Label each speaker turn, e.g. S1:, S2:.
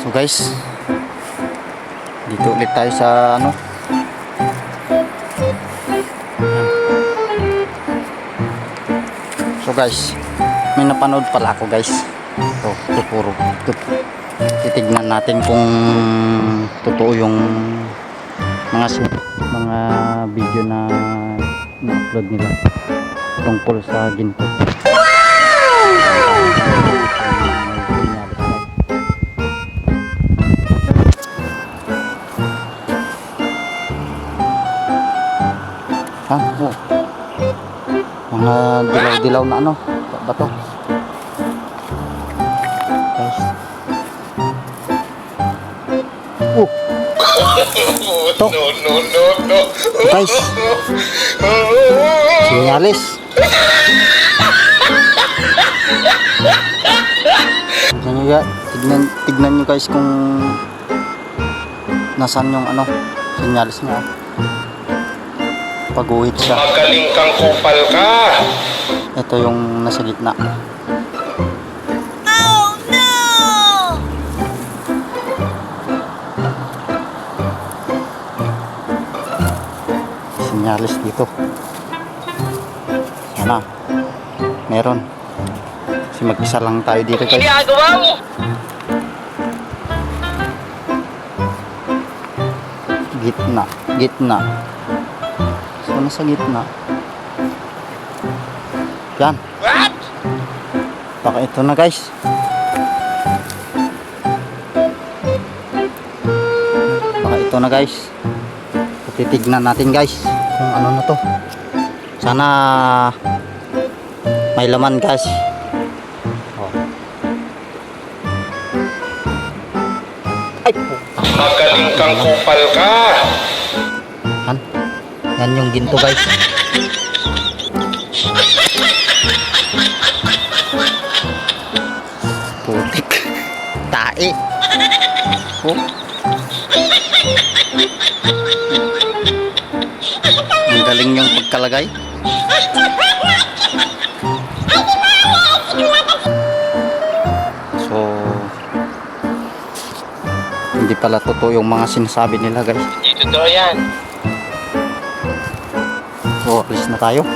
S1: So guys, dito ulit tayo sa ano. So guys, may napanood pala ako guys. Ito puro titignan natin kung totoo yung mga video na na-upload nila tungkol sa ginto. Oh. Mga dilaw-dilaw na ano ba to guys? To no guys, sinyalis. Tignan nyo guys kung nasaan yung ano sinyalis niya. Paguhit siya.
S2: Magaling kang kupal ka.
S1: Ito yung nasa gitna.
S3: Oh no!
S1: Sinyalis dito. Sana meron. Kasi mag-isa lang tayo dito guys.
S2: Ginagawa mo.
S1: Gitna. So nasa gitna. Yan.
S2: What?
S1: Baka ito na guys. Baka ito na guys. Titignan natin guys kung ano na to. Sana may laman guys. Oh. Ay po.
S2: Magaling kang kupal ka.
S1: Yan yung ginto guys. Putik. Tae. Oh. Ang galing yung pagkalagay. So hindi pala totoo yung mga sinasabi nila guys.
S2: Hindi totoo yan.
S1: So alis na tayo.